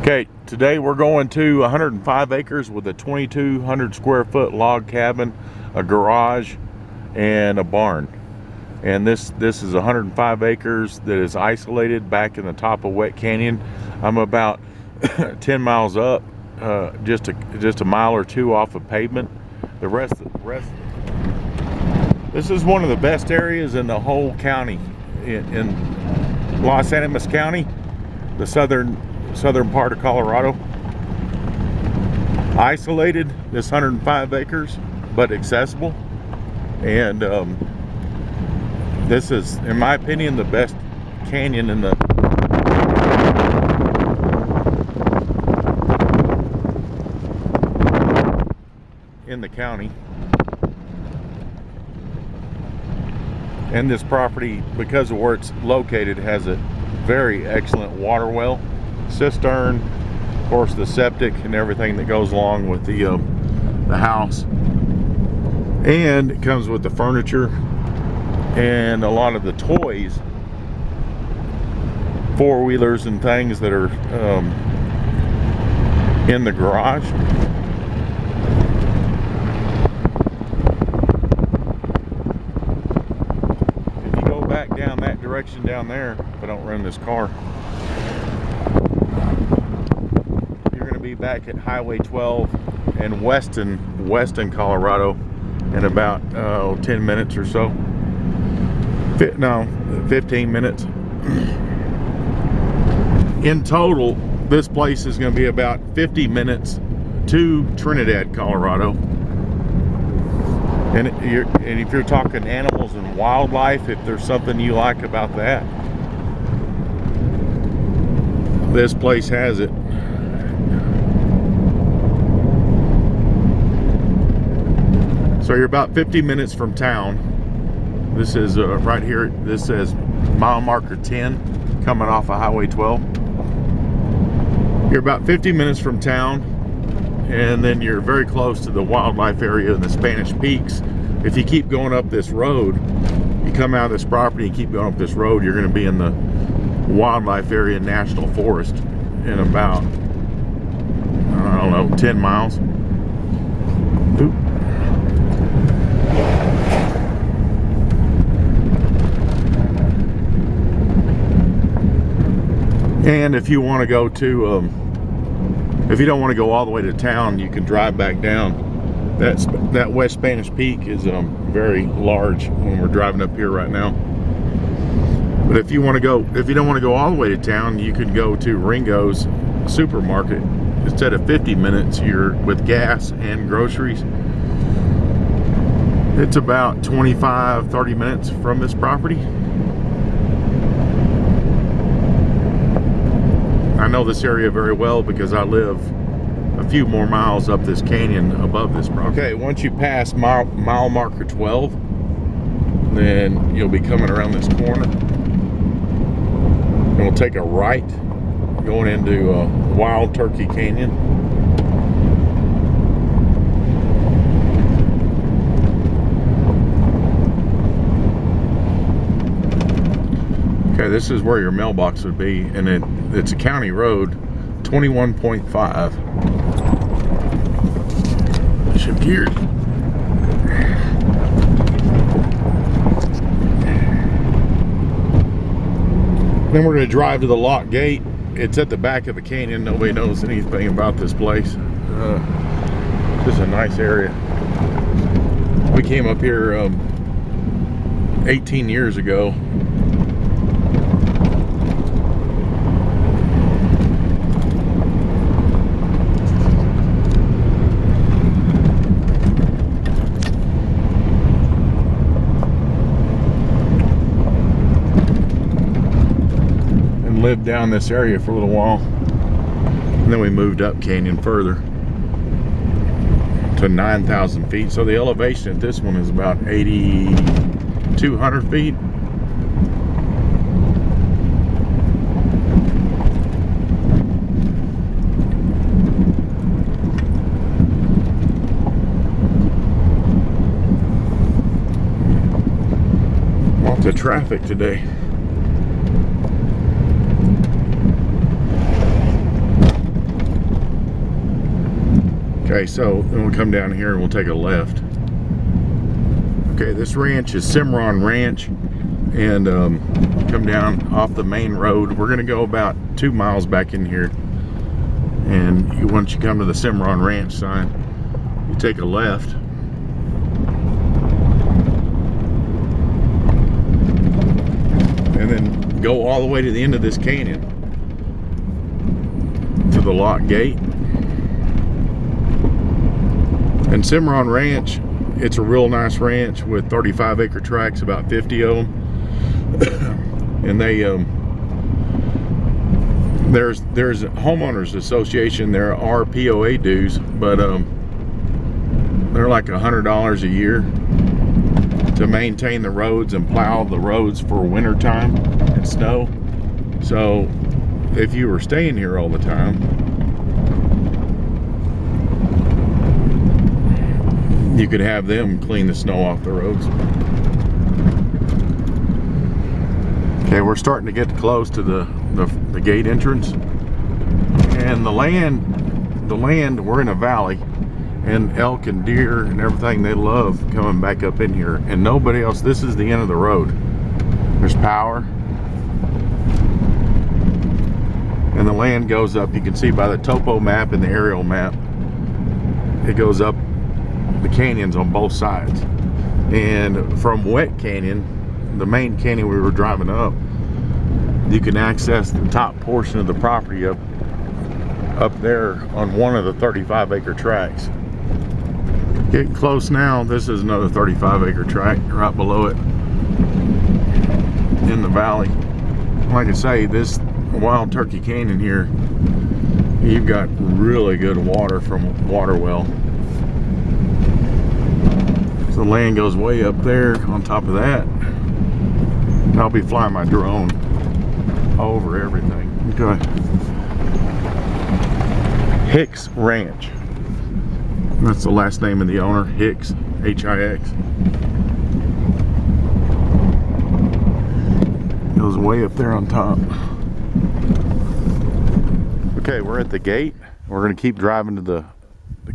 Okay, today we're going to 105 acres with a 2,200 square foot log cabin, a garage, and a barn. And this is 105 acres that is isolated back in the top of Wet Canyon. I'm about 10 miles up, just a mile or two off of pavement. The rest. This is one of the best areas in the whole county, in Los Animas County, the southern part of Colorado. Isolated, this 105 acres, but accessible. And this is, in my opinion, the best canyon in the county. And this property, because of where it's located, has a very excellent water well, cistern, of course the septic and everything that goes along with the house. And it comes with the furniture and a lot of the toys, four-wheelers and things that are in the garage. If you go back down that direction down there, if I don't run this car, you're going to be back at Highway 12 in Weston, Colorado in about 10 minutes or so. 15 minutes. In total, this place is going to be about 50 minutes to Trinidad, Colorado. And if you're talking animals and wildlife, if there's something you like about that, this place has it. So you're about 50 minutes from town. This is right here. This says mile marker 10 coming off of Highway 12. You're about 50 minutes from town, and then you're very close to the wildlife area and the Spanish Peaks. If you keep going up this road, you come out of this property and keep going up this road, you're going to be in the wildlife area national forest in about, I don't know, 10 miles. Oop. And if you want to go to, if you don't want to go all the way to town, you can drive back down. That West Spanish Peak is very large when we're driving up here right now. But if you don't want to go all the way to town, you can go to Ringo's supermarket. Instead of 50 minutes, you're with gas and groceries. It's about 25-30 minutes from this property. I know this area very well because I live a few more miles up this canyon above this property. Okay, once you pass mile marker 12, then you'll be coming around this corner. And we'll take a right going into Wild Turkey Canyon. Okay, this is where your mailbox would be, and it's a county road, 21.5. Shift gears. Then we're going to drive to the lock gate. It's at the back of the canyon. Nobody knows anything about this place. This is a nice area. We came up here 18 years ago. Lived down this area for a little while, and then we moved up canyon further to 9,000 feet. So the elevation at this one is about 8,200 feet. Lots of traffic today. Okay, so then we'll come down here and we'll take a left. Okay, this ranch is Cimarron Ranch, and come down off the main road. We're gonna go about 2 miles back in here, and once you come to the Cimarron Ranch sign, you take a left. And then go all the way to the end of this canyon to the lock gate. And Cimarron Ranch, it's a real nice ranch with 35-acre tracts, about 50 of them. And they there's a homeowners association. There are POA dues, but they're like $100 a year to maintain the roads and plow the roads for winter time and snow. So if you were staying here all the time, you could have them clean the snow off the roads. Okay, we're starting to get close to the gate entrance, and the land, we're in a valley, and elk and deer and everything, they love coming back up in here, and nobody else. This is the end of the road. There's power, and the land goes up. You can see by the topo map and the aerial map, it goes up the canyons on both sides. And from Wet Canyon, the main canyon we were driving up, you can access the top portion of the property up there on one of the 35-acre tracts. Getting close now. This is another 35-acre tract right below it in the valley. Like I say, this Wild Turkey Canyon here, you've got really good water from water well. So the land goes way up there on top of that. I'll be flying my drone over everything. Okay. Hicks Ranch. That's the last name of the owner, Hicks, H-I-X. Goes way up there on top. Okay, we're at the gate. We're gonna keep driving to the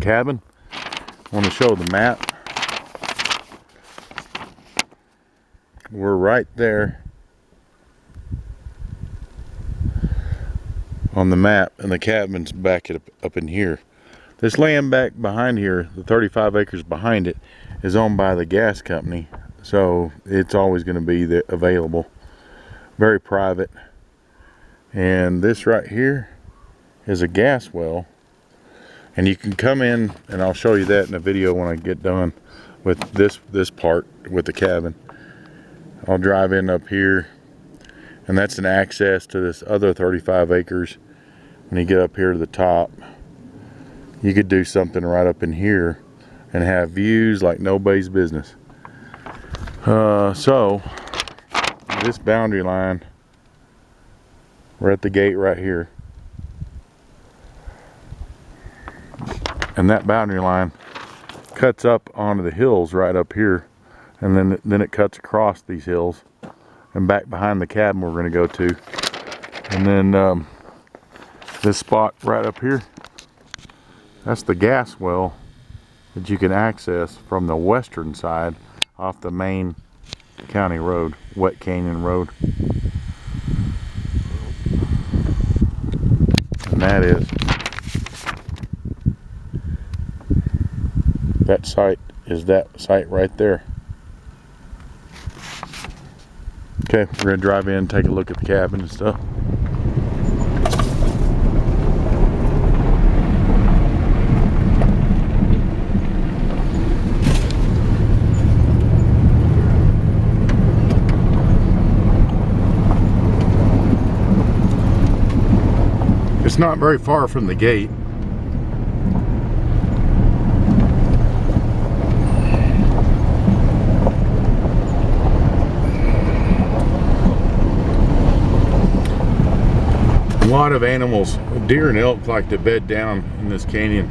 cabin. I want to show the map. We're right there on the map, and the cabin's back up in here. This land back behind here, the 35 acres behind it, is owned by the gas company, so it's always going to be available. Very private. And this right here is a gas well, and you can come in, and I'll show you that in a video when I get done with this part with the cabin. I'll drive in up here, and that's an access to this other 35 acres. When you get up here to the top, you could do something right up in here and have views like nobody's business. So this boundary line, we're at the gate right here, and that boundary line cuts up onto the hills right up here, and then it cuts across these hills and back behind the cabin we're going to go to. And then this spot right up here, that's the gas well that you can access from the western side off the main county road, Wet Canyon Road. And that site is that site right there. Okay, we're gonna drive in, take a look at the cabin and stuff. It's not very far from the gate. A lot of animals, deer and elk, like to bed down in this canyon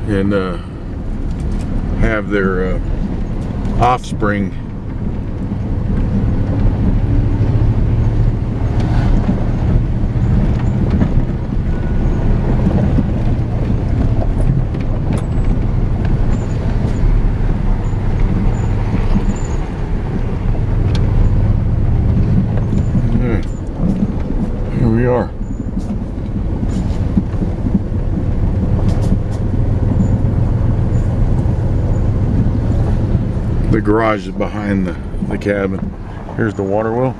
and have their offspring. The garage is behind the cabin. Here's the water well.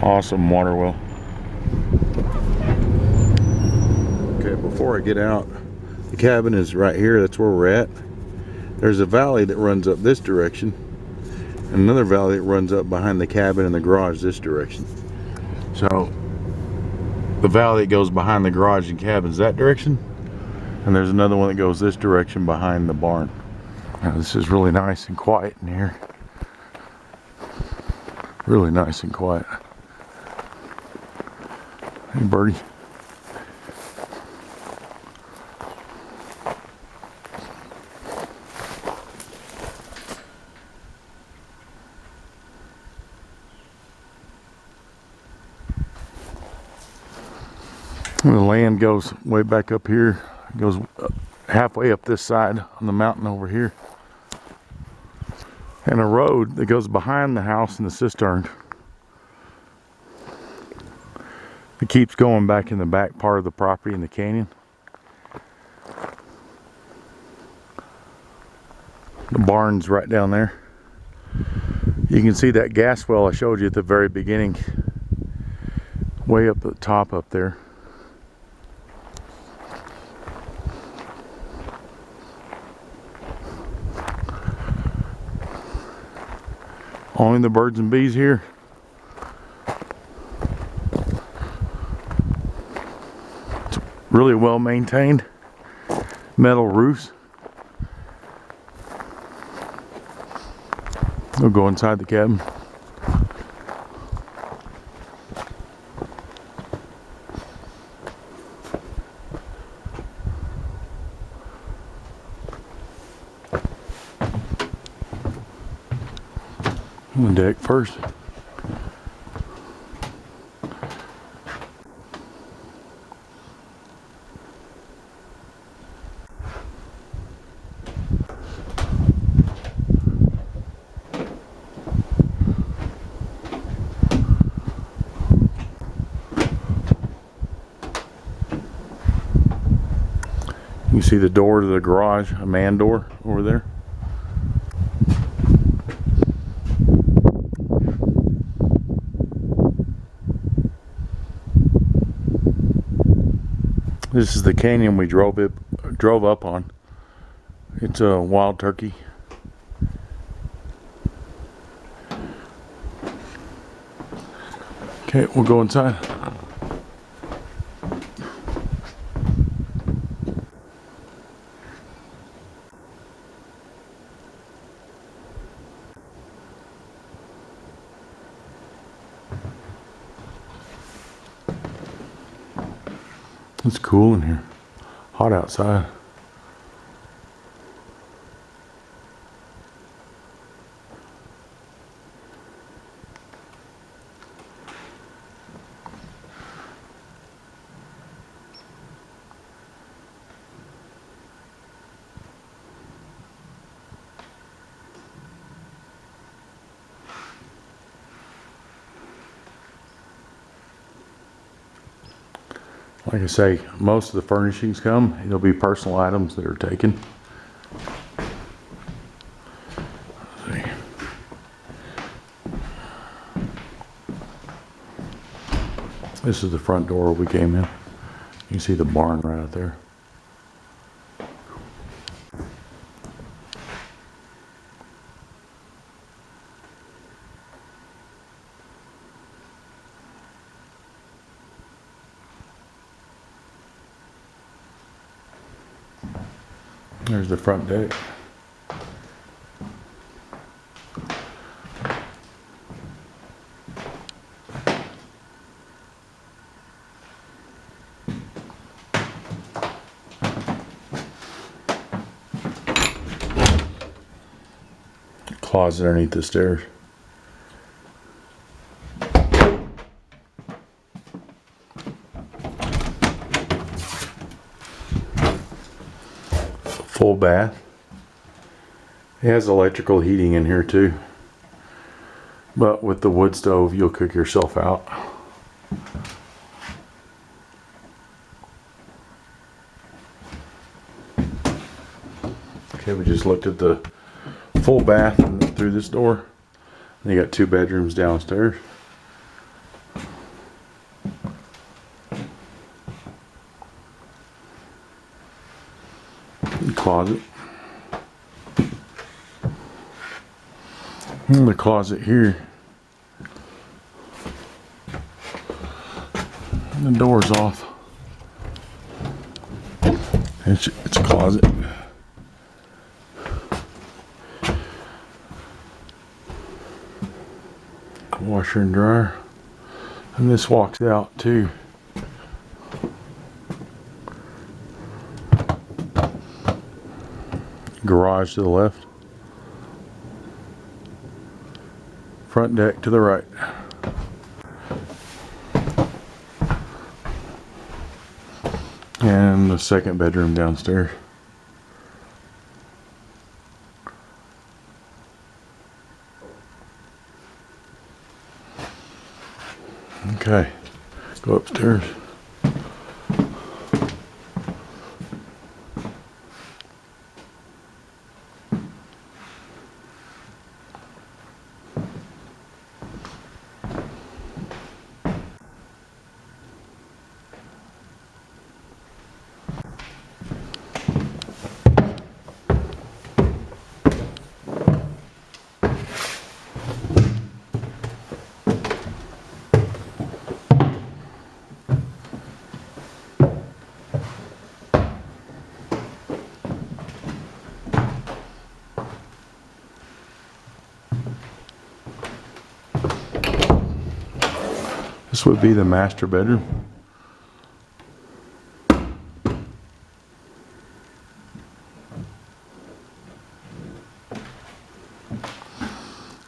Awesome water well. Okay, before I get out, the cabin is right here. That's where we're at. There's a valley that runs up this direction, and another valley that runs up behind the cabin and the garage this direction. So the valley that goes behind the garage and cabin's that direction, and there's another one that goes this direction behind the barn. Now, this is really nice and quiet in here. Really nice and quiet. Hey, birdie. The land goes way back up here. It goes halfway up this side on the mountain over here. And a road that goes behind the house and the cistern. It keeps going back in the back part of the property in the canyon. The barn's right down there. You can see that gas well I showed you at the very beginning. Way up at the top up there. Only the birds and bees here. It's really well maintained. Metal roofs. We'll go inside the cabin. On the deck first. You see the door to the garage, a man door over there. This is the canyon we drove up on. It's a wild turkey. Okay, we'll go inside. It's cool in here. Hot outside. Like I say, most of the furnishings come. It'll be personal items that are taken. Let's see. This is the front door we came in. You can see the barn right out there. There's the front deck. Closet underneath the stairs. Full bath. It has electrical heating in here too. But with the wood stove, you'll cook yourself out. Okay, we just looked at the full bath through this door. And you got 2 bedrooms downstairs. Closet. And the closet here. And the door's off. It's a closet. Washer and dryer. And this walks out too. Garage to the left. Front deck to the right. And the 2nd bedroom downstairs. Okay, go upstairs. This would be the master bedroom.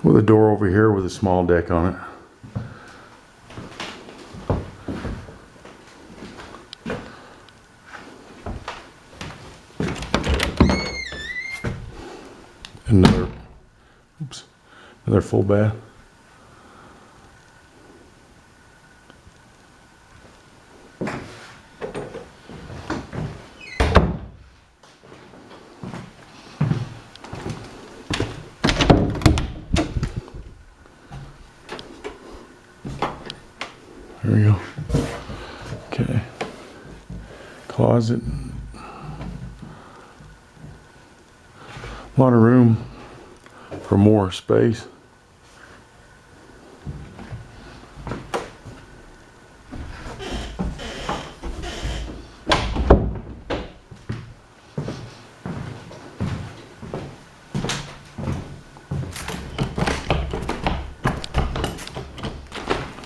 With a door over here with a small deck on it. Another full bath. There we go. Okay. Closet. A lot of room for more space.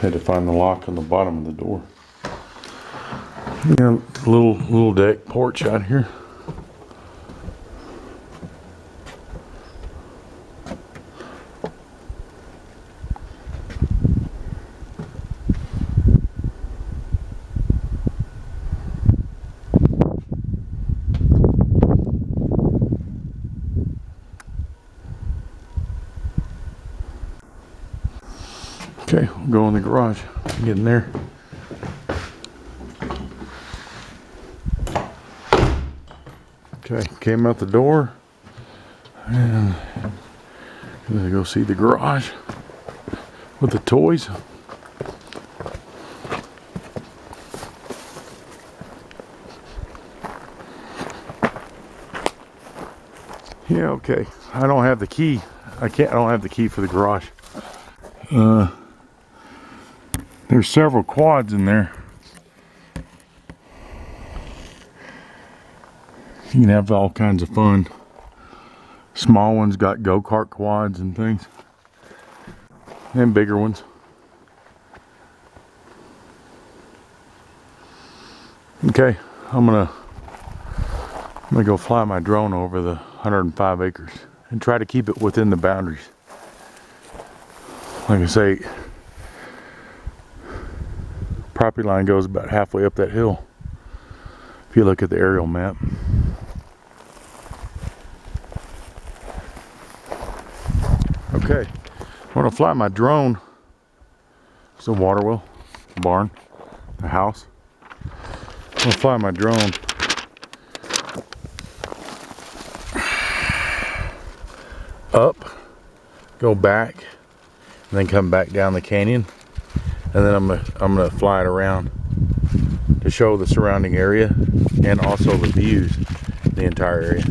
Had to find the lock on the bottom of the door. You know, little deck porch out here. Okay, we'll go in the garage. Get in there. Okay, came out the door. And gonna go see the garage with the toys. Yeah, okay. I don't have the key. I don't have the key for the garage. There's several quads in there. You can have all kinds of fun. Small ones got go-kart quads and things. And bigger ones. Okay, I'm gonna go fly my drone over the 105 acres and try to keep it within the boundaries. Like I say, property line goes about halfway up that hill if you look at the aerial map. Okay, I want to fly my drone. It's a water well, barn, a house. I'm going to fly my drone go back, and then come back down the canyon, and then I'm gonna fly it around to show the surrounding area and also the views, the entire area.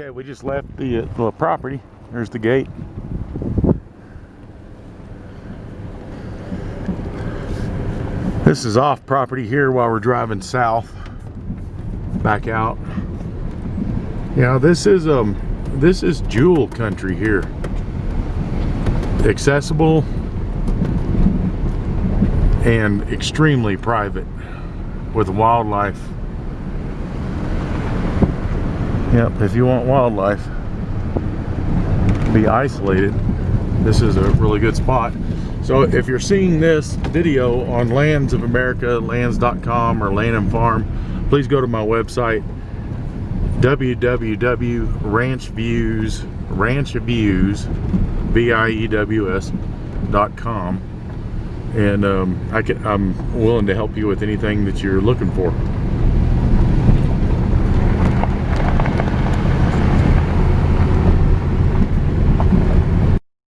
Okay, we just left the property. There's the gate. This is off property here while we're driving south back out. Yeah, this is jewel country here. Accessible and extremely private with wildlife. Yep, if you want wildlife, be isolated, this is a really good spot. So if you're seeing this video on Lands of America, lands.com or Land and Farm, please go to my website, www.ranchviews.com, and I'm willing to help you with anything that you're looking for.